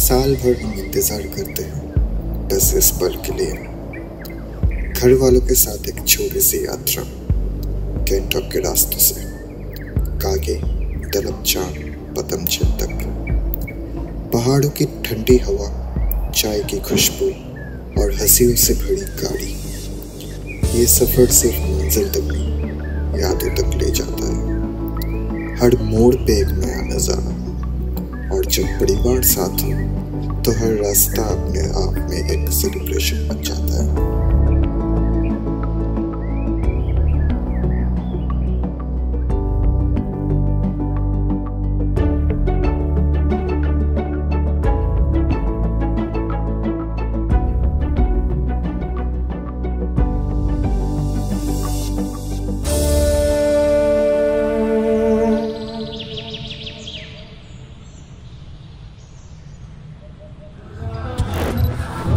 साल भर हम इंतजार करते हैं बस इस पल के लिए। घर वालों के साथ एक छोटी सी यात्रा गैंगटॉक के रास्तों से कागे, तलबचान, पतंगचेर तक। पहाड़ों की ठंडी हवा, चाय की खुशबू और हंसियों से भरी गाड़ी। ये सफर सिर्फ मंजिल तक नहीं, यादों तक ले जाता है। हर मोड़ पे एक नया नजारा, और जब परिवार साथ हो तो हर रास्ता अपने आप में एक सेलिब्रेशन बन जाता है।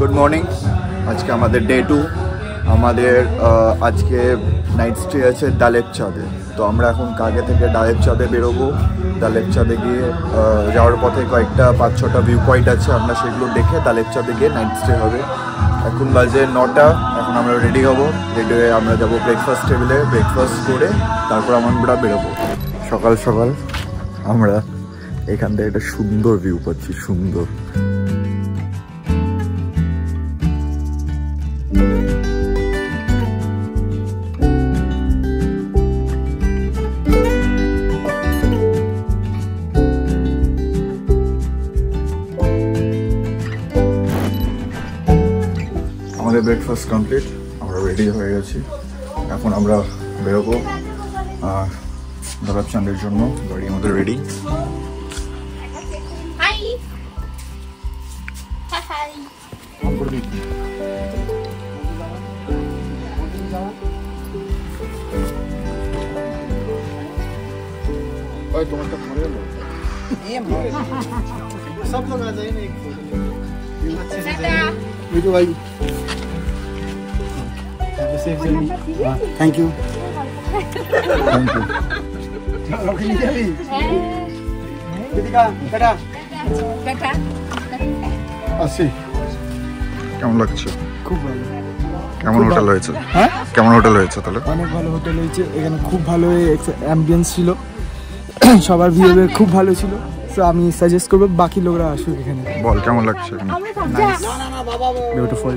Good morning. आज के हमारे डे 2 आज के नाइट स्टे আছে দালেপচাঁদে। তো আমরা এখন কাগে থেকে দালেপচাঁদে বেরোবো। দালেপচাঁদে গিয়ে যাওয়ার পথে কয়েকটা 5-6টা ভিউ পয়েন্ট আছে, আমরা সেগুলো দেখে দালেপচাঁদে গিয়ে নাইট স্টে হবে। এখন বাজে 9টা। এখন আমরা রেডি হব, রেডি হয়ে আমরা যাবো ব্রেকফাস্ট টেবিলে, ব্রেকফাস্ট করে তারপর আমরা বেরোবো। সকাল সকাল আমরা এখান থেকে একটা সুন্দর ভিউ পাচ্ছি, সুন্দর। আমাদের ব্রেকফাস্ট কমপ্লিট, আমরা রেডি হয়ে গেছি। এখন আমরা বেরোবো দালেপচাঁদের জন্য। গাড়ি আমাদের রেডি। তোমারটা পরে এলো সব লোক আ যায় না এক वीडियो भाई। Thank you. কেমন লাগছে? খুব ভালো। কেমন হোটেল হয়েছে? হ্যাঁ, কেমন হোটেল হয়েছে? তাহলে অনেক ভালো হোটেল হয়েছে। এখানে খুব ভালো অ্যাম্বিয়েন্স ছিল, সবার বিহেভিয়ার খুব ভালো ছিল। তো আমি সাজেস্ট করবো বাকি লোকরা আসুক এখানে। বল কেমন লাগছে এখানে? নাইস, বিউটিফুল,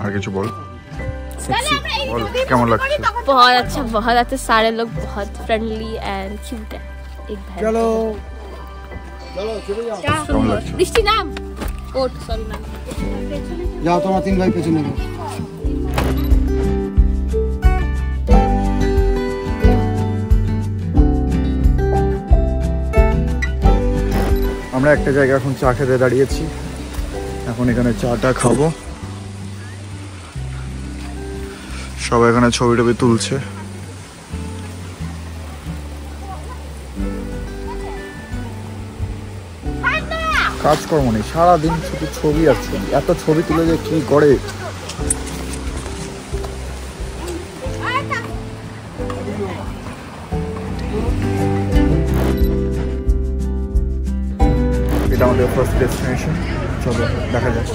আর কিছু বল। বল কেমন লাগছে? बहुत अच्छा। सारे लोग बहुत फ्रेंडली एंड क्यूट है। एक चलो चलो কেমন লাগছে? दृष्टि नाम ओट सॉरी नाम যাও তোমরা 3 ভাই পেছনে যাও। আমরা একটা জায়গায় এখন চা খেতে দাঁড়িয়েছি। এখন এখানে চাটা খাবো। সবাই এখানে ছবি টবি তুলছে। কাজকর্ম নেই, সারাদিন শুধু ছবি আছে। এত ছবি তুলে যে কি করে। এটা আমাদের ফার্স্ট ডেস্টিনেশন। চলো দেখা যাক।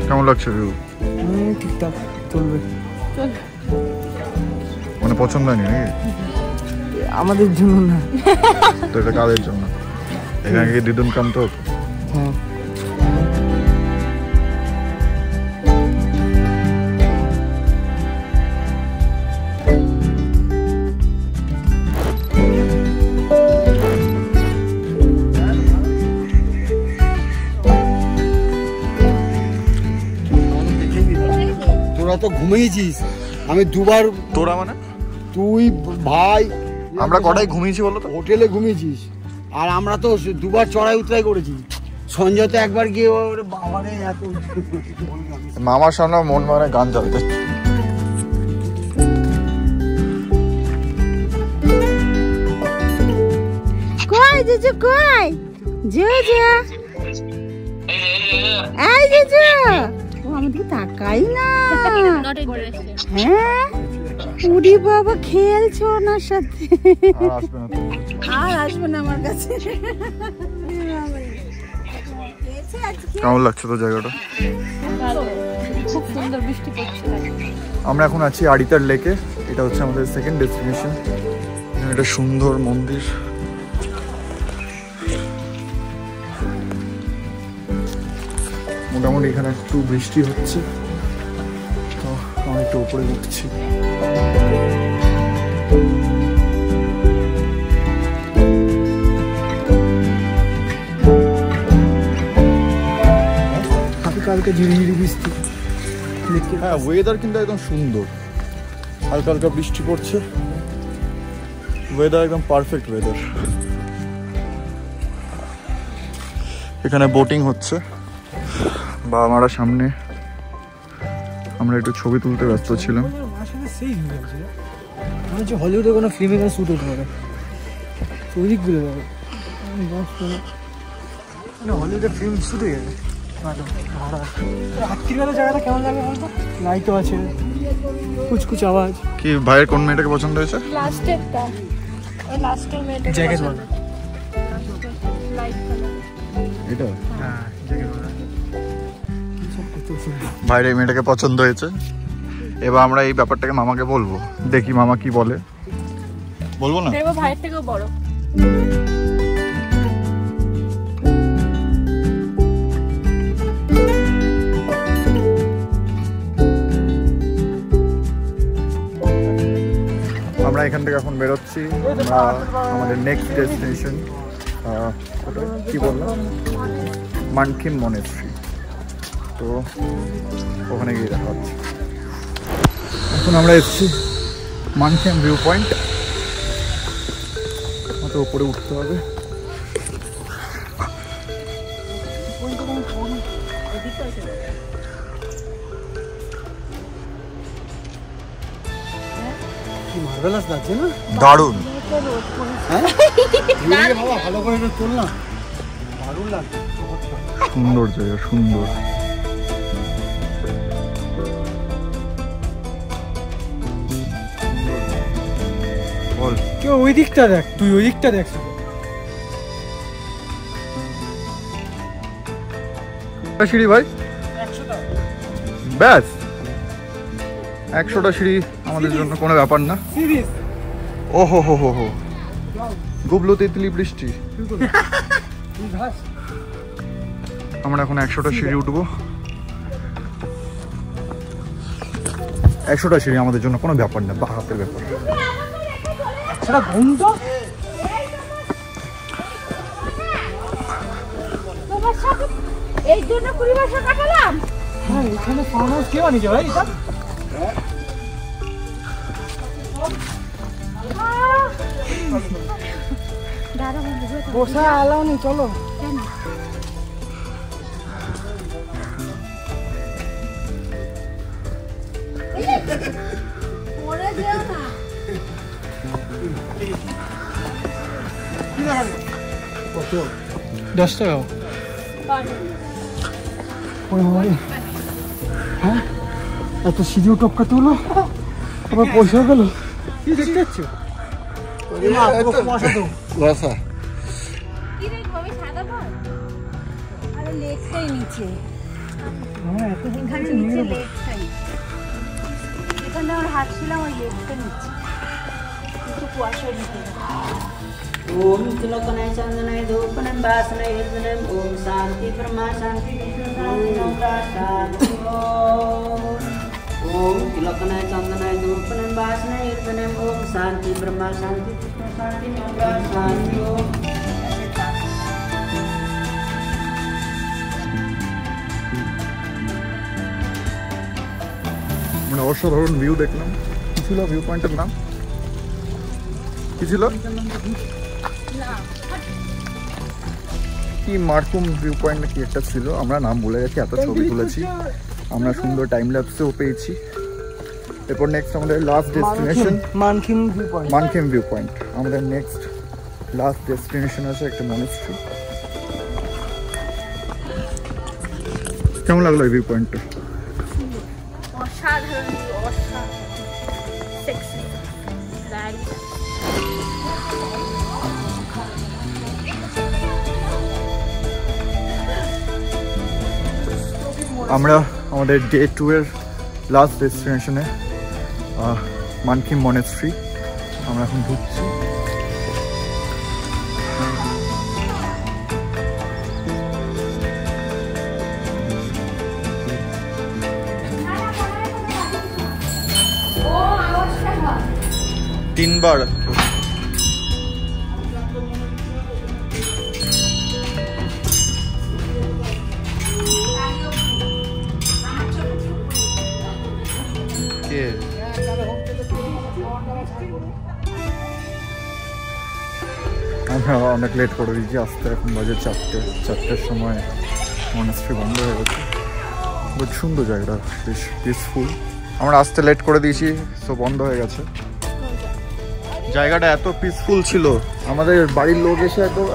কেমন লাগছে ভিউ? ঠিকঠাক চলবে। মানে পছন্দ হয়নি নাকি? আমাদের জন্য না, তো এটা কাদের জন্য? এখানে কি দিদুন কান্ত? হ্যাঁ। তোরা তো ঘুমিয়েছিস, আমি দুবার। তোরা মানে? তুই ভাই আমরা কটায় ঘুমিয়েছি বলো তো? হোটেলে ঘুমিয়েছিস, আর আমরা তো দুবার চড়াই উতরাই করেছি। সঞ্জয় তো একবার গিয়ে ওর বাবারে এত মামার সামনে মন মানে গান চালাতে। কই জুজু কই জুজু এই জুজু ও আমাদের তাকাই না। Not interested. হ্যাঁ উড়ি বাবা খেলছো ওনার সাথে আর আসবে না আমার কাছে। কেমন লাগছে তো জায়গাটা? খুব সুন্দর বৃষ্টি পড়ছে। আমরা এখন আছি আড়িতার লেকে। এটা হচ্ছে আমাদের সেকেন্ড ডেস্টিনেশন। এটা সুন্দর মন্দির। মোটামুটি এখানে একটু বৃষ্টি হচ্ছে, তো আমি একটু উপরে উঠছি। কালকে ঝিরিঝিরি বৃষ্টি। হ্যাঁ, ওয়েদার কিন্তু একদম সুন্দর, হালকা হালকা বৃষ্টি পড়ছে, ওয়েদার একদম পারফেক্ট ওয়েদার। এখানে বোটিং হচ্ছে, বা আমরা সামনে আমরা একটু ছবি তুলতে ব্যস্ত ছিলাম। আসলে সেই হয়েছে মনে হচ্ছে হলিউডে কোনো ফিল্মে কোনো শ্যুট হতে পারে, ওই দিকগুলো যাবে মানে হলিউডে ফিল্ম শ্যুট হয়ে যাবে। রাত্রিবেলা জায়গাটা কেমন লাগে বলতো? লাইটও আছে, কুচকুচ আওয়াজ। কি ভাইয়ের কোন মেয়েটাকে পছন্দ হয়েছে? লাস্টেরটা, ওই লাস্টের মেয়েটা জ্যাকেট বল। Light colour. এটা হ্যাঁ জ্যাকেট বল। ভাইয়ের এই মেয়েটাকে পছন্দ হয়েছে। এবার আমরা এই ব্যাপারটাকে মামাকে বলবো, দেখি মামা কি বলে। বলবো না? দেখো ভাইয়ের থেকেও বড়। আমরা এখান থেকে এখন বেরোচ্ছি। আমরা আমাদের নেক্সট ডেস্টিনেশন কি বললাম, মানকিন মনেস্ট্রি। তো ওখানে গিয়ে দেখা হচ্ছে। এখন আমরা এসেছি মানকিন ভিউ পয়েন্ট। আমাদের উপরে উঠতে হবে। মার্ভেলাস লাগছে না? দারুণ। বাবা ভালো করে তোল না, দারুণ লাগছে। সুন্দর জায়গা, সুন্দর। বল কেউ ওই দিকটা দেখ, তুই ওই দিকটা দেখ। সিঁড়ি ভাই, ব্যাস 100টা সিঁড়ি আমাদের জন্য কোনো ব্যাপার না। সিরিয়াস? ও হো হো হো হো, গুবলু তিতলি বৃষ্টি। আমরা এখন 100টা সিঁড়ি উঠবো। 100টা সিঁড়ি আমাদের জন্য কোনো ব্যাপার না, বা হাতের ব্যাপার। সেটা ঘুমটা এই জন্য 20 বছর কাটালাম। হ্যাঁ, এখানে ফার্ম হাউস কে বানিয়েছে ভাই? এটা বসা আলাও নি, চলো। পরে যেও না। কত? 10 টাকা। হ্যাঁ, এত সিঁড়িও টপকাতে হলো, আবার পয়সা গেল। কি দেখতে পাচ্ছ? রসা কি দেখবো আমি? সাদা বল? আরে লেকটাই নিচে। হ্যাঁ, এত এখানে নিচে লেকটাই। এখানে আমার হাত ছিলাম ওই লেকটা নিচে, একটু কুয়াশার নিচে। ओम तिलकनाय चंदनाय धूपनाय वासनाय हृदनाय ओम शांति ब्रह्मा शांति विष्णु शांति नवग्रह शांति ओम तिलकनाय चंदनाय धूपनाय वासनाय हृदनाय ओम शांति ब्रह्मा शांति विष्णु शांति नवग्रह शांति ओम। মানে অসাধারণ ভিউ দেখলাম। কি ছিল ভিউ পয়েন্টের নাম? কি ছিল? কি মারকুম ভিউ পয়েন্ট কি একটা ছিল, আমরা নাম ভুলে গেছি, এত ছবি তুলেছি আমরা, সুন্দর টাইম ল্যাপসেও পেয়েছি। এরপর নেক্সট আমাদের last destination Mankhim view point. আমাদের নেক্সট লাস্ট ডেস্টিনেশন আছে একটা মনেস্ট্রি। কেমন লাগলো এই ভিউ পয়েন্টটা? অসাধারণ, সেক্সি, আমরা আমাদের ডে 2 এর লাস্ট ডেস্টিনেশনে মানকিম মনেস্ট্রি আমরা এখন ঢুকছি। তিনবার আমরা অনেক লেট করে দিয়েছি, আসতে এখন বাজে 4টের সময় মনেস্ট্রি বন্ধ হয়ে গেছে। খুব সুন্দর জায়গাটা, বেশ পিসফুল। আমরা আসতে লেট করে দিয়েছি, সো বন্ধ হয়ে গেছে। জায়গাটা এত পিসফুল ছিল, আমাদের বাড়ির লোক এসে একদম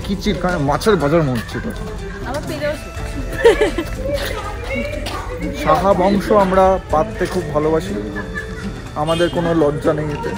কিচির মাছের বাজার মনে হচ্ছিল। সাহা বংশ আমরা পাততে খুব ভালোবাসি, আমাদের কোনো লজ্জা নেই এতে।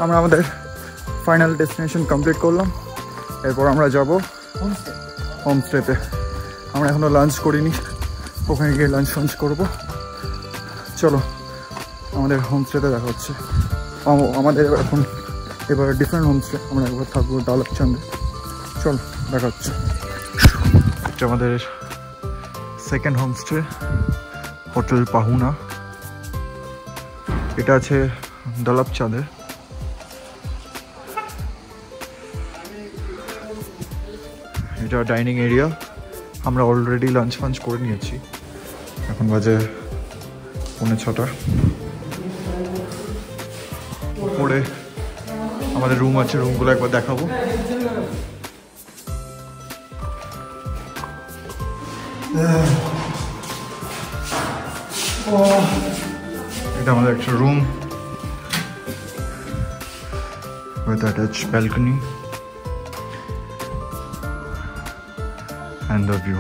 আমরা আমাদের ফাইনাল ডেস্টিনেশন কমপ্লিট করলাম। এরপর আমরা যাব হোমস্টেতে। আমরা এখনও লাঞ্চ করিনি, ওখানে গিয়ে লাঞ্চ করবো। চলো আমাদের হোমস্টেতে দেখা হচ্ছে। আমাদের এখন এবার ডিফারেন্ট হোমস্টে, আমরা একবার থাকবো ডালকচাঁদে। চলো দেখা হচ্ছে। এটা আমাদের সেকেন্ড হোমস্টে, হোটেল পাহুনা। এটা আছে ডালকচাঁদে। এটা ডাইনিং এরিয়া, আমরা অলরেডি লাঞ্চ ফাঞ্চ করে নিয়েছি, এখন বাজে 6:45। উপরে আমাদের রুম আছে, রুমগুলো একবার দেখাবো। এটা আমাদের একটা room with attached balcony and the view.